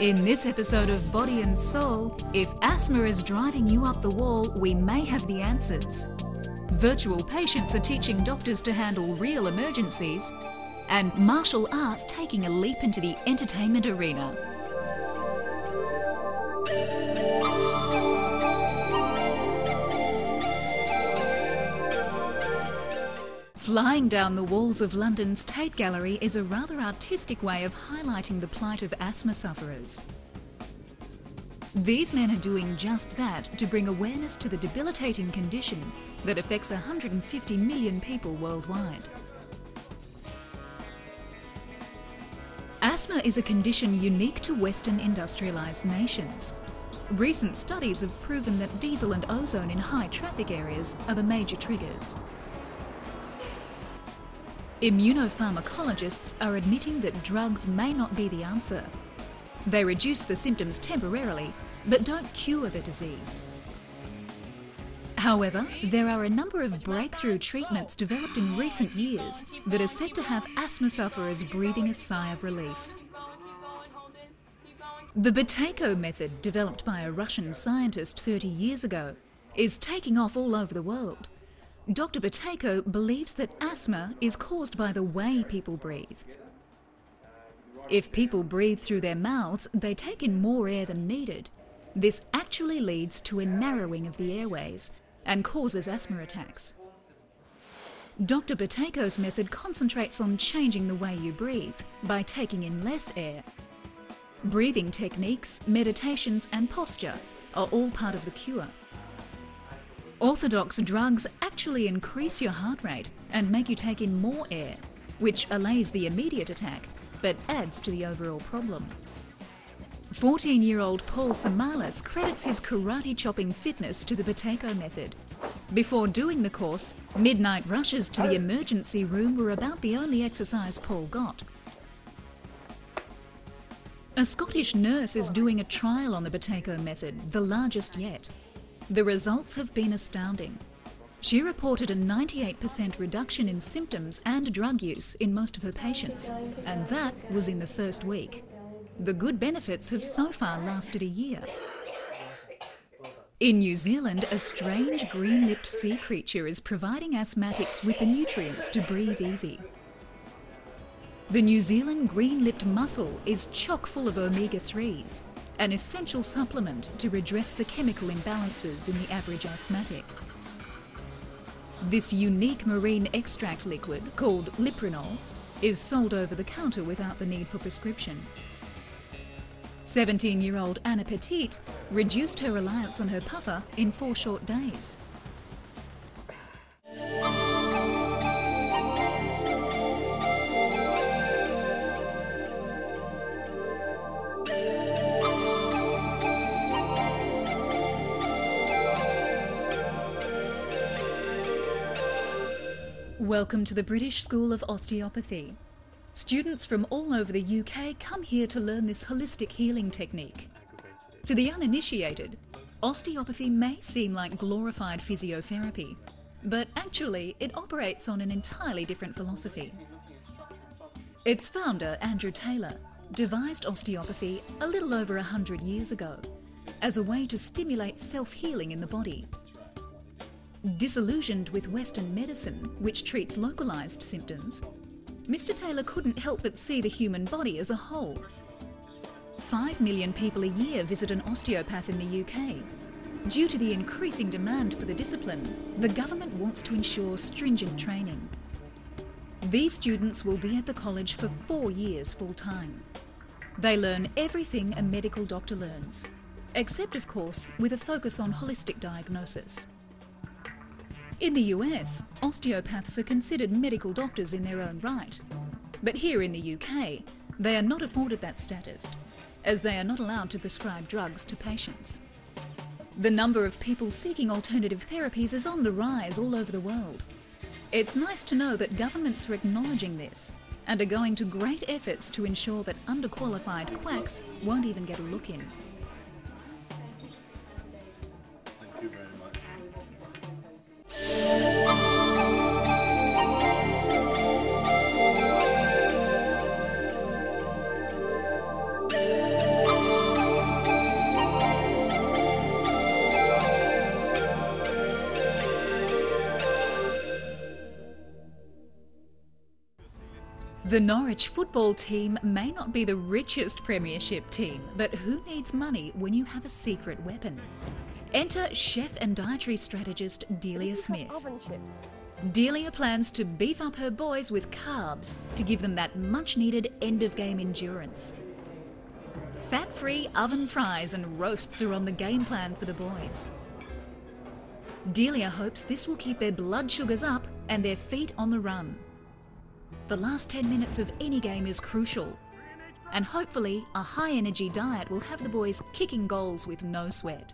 In this episode of Body and Soul, if asthma is driving you up the wall, we may have the answers. Virtual patients are teaching doctors to handle real emergencies, and martial arts taking a leap into the entertainment arena. Flying down the walls of London's Tate Gallery is a rather artistic way of highlighting the plight of asthma sufferers. These men are doing just that to bring awareness to the debilitating condition that affects 150 million people worldwide. Asthma is a condition unique to Western industrialised nations. Recent studies have proven that diesel and ozone in high traffic areas are the major triggers. Immunopharmacologists are admitting that drugs may not be the answer. They reduce the symptoms temporarily, but don't cure the disease. However, there are a number of breakthrough treatments developed in recent years that are said to have asthma sufferers breathing a sigh of relief. The Buteyko method, developed by a Russian scientist 30 years ago, is taking off all over the world. Dr. Buteyko believes that asthma is caused by the way people breathe. If people breathe through their mouths, they take in more air than needed. This actually leads to a narrowing of the airways and causes asthma attacks. Dr. Buteyko's method concentrates on changing the way you breathe by taking in less air. Breathing techniques, meditations and posture are all part of the cure. Orthodox drugs actually increase your heart rate and make you take in more air, which allays the immediate attack, but adds to the overall problem. 14-year-old Paul Samalas credits his karate-chopping fitness to the Buteyko method. Before doing the course, midnight rushes to the emergency room were about the only exercise Paul got. A Scottish nurse is doing a trial on the Buteyko method, the largest yet. The results have been astounding. She reported a 98% reduction in symptoms and drug use in most of her patients, and that was in the first week. The good benefits have so far lasted a year. In New Zealand, a strange green-lipped sea creature is providing asthmatics with the nutrients to breathe easy. The New Zealand green-lipped mussel is chock full of omega-3s, an essential supplement to redress the chemical imbalances in the average asthmatic. This unique marine extract liquid, called Liprinol, is sold over the counter without the need for prescription. 17-year-old Anna Petit reduced her reliance on her puffer in 4 short days. Welcome to the British School of Osteopathy. Students from all over the UK come here to learn this holistic healing technique. To the uninitiated, osteopathy may seem like glorified physiotherapy, but actually it operates on an entirely different philosophy. Its founder, Andrew Taylor, devised osteopathy a little over 100 years ago as a way to stimulate self-healing in the body. Disillusioned with Western medicine, which treats localised symptoms, Mr. Taylor couldn't help but see the human body as a whole. 5 million people a year visit an osteopath in the UK. Due to the increasing demand for the discipline, the government wants to ensure stringent training. These students will be at the college for 4 years full-time. They learn everything a medical doctor learns, except of course with a focus on holistic diagnosis. In the US, osteopaths are considered medical doctors in their own right. But here in the UK, they are not afforded that status, as they are not allowed to prescribe drugs to patients. The number of people seeking alternative therapies is on the rise all over the world. It's nice to know that governments are acknowledging this and are going to great efforts to ensure that underqualified quacks won't even get a look in. Thank you very much. The Norwich football team may not be the richest premiership team, but who needs money when you have a secret weapon? Enter chef and dietary strategist Delia Smith. Delia plans to beef up her boys with carbs to give them that much-needed end-of-game endurance. Fat-free oven fries and roasts are on the game plan for the boys. Delia hopes this will keep their blood sugars up and their feet on the run. The last 10 minutes of any game is crucial, and hopefully a high-energy diet will have the boys kicking goals with no sweat.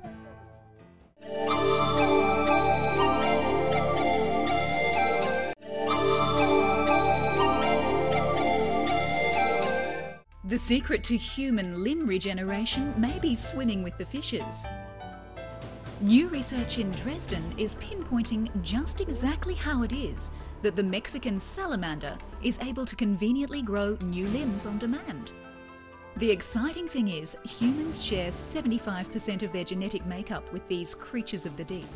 The secret to human limb regeneration may be swimming with the fishes. New research in Dresden is pinpointing just exactly how it is that the Mexican salamander is able to conveniently grow new limbs on demand. The exciting thing is, humans share 75% of their genetic makeup with these creatures of the deep.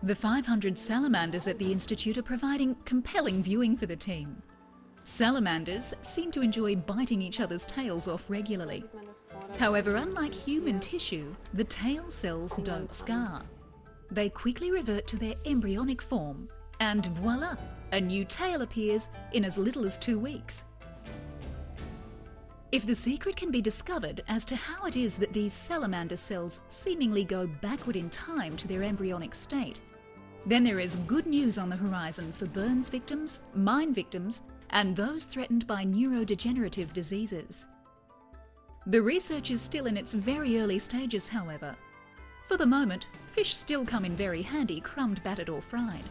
The 500 salamanders at the Institute are providing compelling viewing for the team. Salamanders seem to enjoy biting each other's tails off regularly. However, unlike human tissue, the tail cells don't scar. They quickly revert to their embryonic form, and voila, a new tail appears in as little as 2 weeks. If the secret can be discovered as to how it is that these salamander cells seemingly go backward in time to their embryonic state, then there is good news on the horizon for burns victims, mine victims, and those threatened by neurodegenerative diseases. The research is still in its very early stages, however. For the moment, fish still come in very handy crumbed, battered or fried.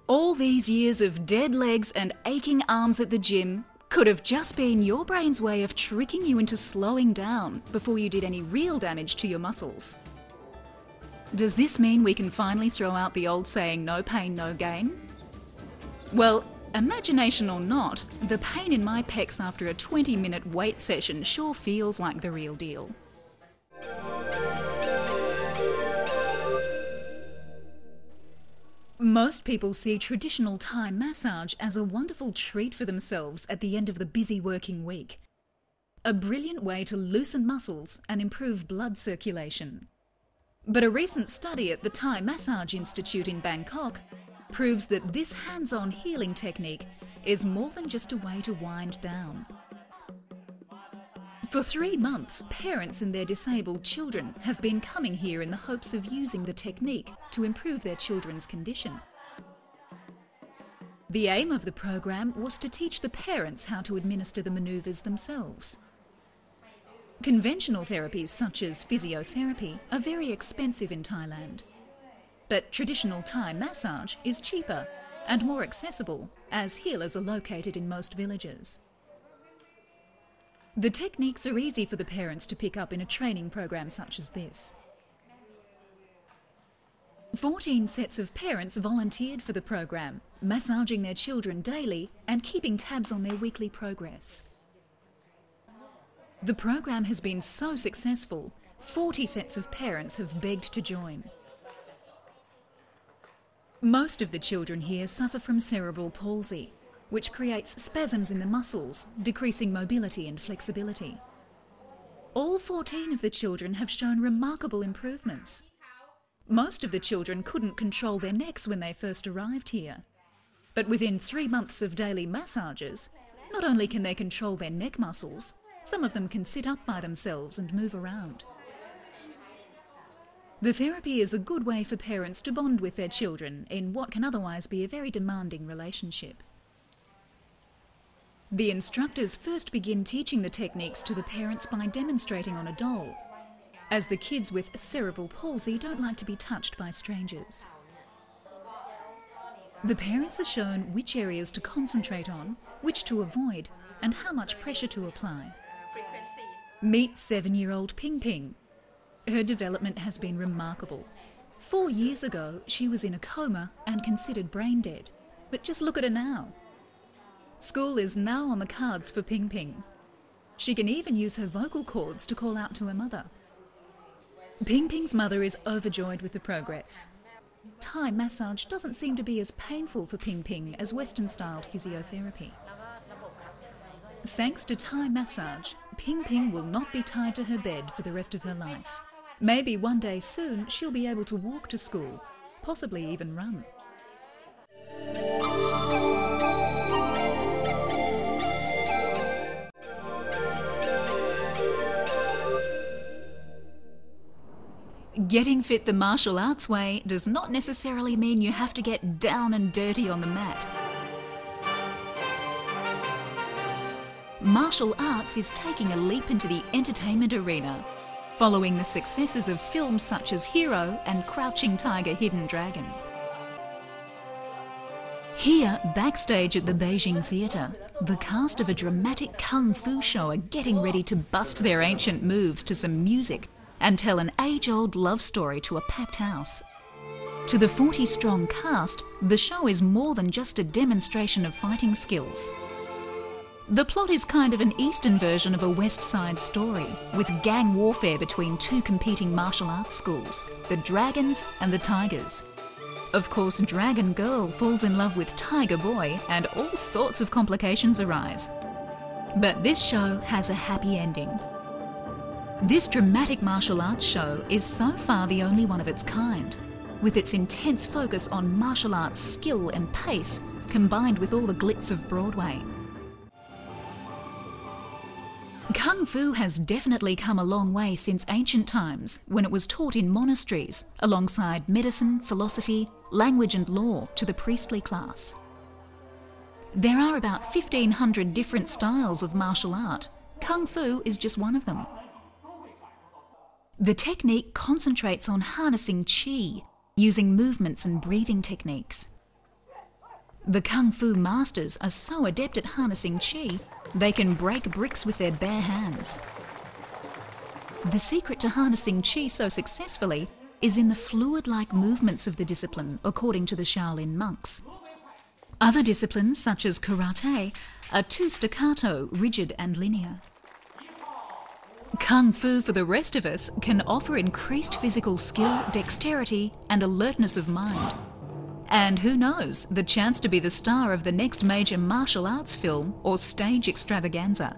All these years of dead legs and aching arms at the gym could have just been your brain's way of tricking you into slowing down before you did any real damage to your muscles. Does this mean we can finally throw out the old saying, no pain, no gain? Well, imagination or not, the pain in my pecs after a 20-minute weight session sure feels like the real deal. Most people see traditional Thai massage as a wonderful treat for themselves at the end of the busy working week. A brilliant way to loosen muscles and improve blood circulation. But a recent study at the Thai Massage Institute in Bangkok proves that this hands-on healing technique is more than just a way to wind down. For 3 months, parents and their disabled children have been coming here in the hopes of using the technique to improve their children's condition. The aim of the program was to teach the parents how to administer the manoeuvres themselves. Conventional therapies such as physiotherapy are very expensive in Thailand. But traditional Thai massage is cheaper and more accessible, as healers are located in most villages. The techniques are easy for the parents to pick up in a training program such as this. 14 sets of parents volunteered for the program, massaging their children daily and keeping tabs on their weekly progress. The program has been so successful, 40 sets of parents have begged to join. Most of the children here suffer from cerebral palsy, which creates spasms in the muscles, decreasing mobility and flexibility. All 14 of the children have shown remarkable improvements. Most of the children couldn't control their necks when they first arrived here. But within 3 months of daily massages, not only can they control their neck muscles, some of them can sit up by themselves and move around. The therapy is a good way for parents to bond with their children in what can otherwise be a very demanding relationship. The instructors first begin teaching the techniques to the parents by demonstrating on a doll, as the kids with cerebral palsy don't like to be touched by strangers. The parents are shown which areas to concentrate on, which to avoid, and how much pressure to apply. Meet 7-year-old Ping Ping. Her development has been remarkable. 4 years ago, she was in a coma and considered brain dead. But just look at her now. School is now on the cards for Ping Ping. She can even use her vocal cords to call out to her mother. Ping Ping's mother is overjoyed with the progress. Thai massage doesn't seem to be as painful for Ping Ping as Western-styled physiotherapy. Thanks to Thai massage, Ping Ping will not be tied to her bed for the rest of her life. Maybe one day soon she'll be able to walk to school, possibly even run. Getting fit the martial arts way does not necessarily mean you have to get down and dirty on the mat. Martial arts is taking a leap into the entertainment arena, following the successes of films such as Hero and Crouching Tiger, Hidden Dragon. Here, backstage at the Beijing Theatre, the cast of a dramatic kung fu show are getting ready to bust their ancient moves to some music and tell an age-old love story to a packed house. To the 40-strong cast, the show is more than just a demonstration of fighting skills. The plot is kind of an Eastern version of a West Side Story, with gang warfare between two competing martial arts schools, the Dragons and the Tigers. Of course, Dragon Girl falls in love with Tiger Boy and all sorts of complications arise. But this show has a happy ending. This dramatic martial arts show is so far the only one of its kind, with its intense focus on martial arts skill and pace combined with all the glitz of Broadway. Kung Fu has definitely come a long way since ancient times, when it was taught in monasteries, alongside medicine, philosophy, language and law to the priestly class. There are about 1,500 different styles of martial art. Kung Fu is just one of them. The technique concentrates on harnessing qi, using movements and breathing techniques. The Kung Fu masters are so adept at harnessing qi, they can break bricks with their bare hands. The secret to harnessing qi so successfully is in the fluid-like movements of the discipline, according to the Shaolin monks. Other disciplines, such as karate, are too staccato, rigid and linear. Kung Fu, for the rest of us, can offer increased physical skill, dexterity and alertness of mind. And who knows, the chance to be the star of the next major martial arts film or stage extravaganza.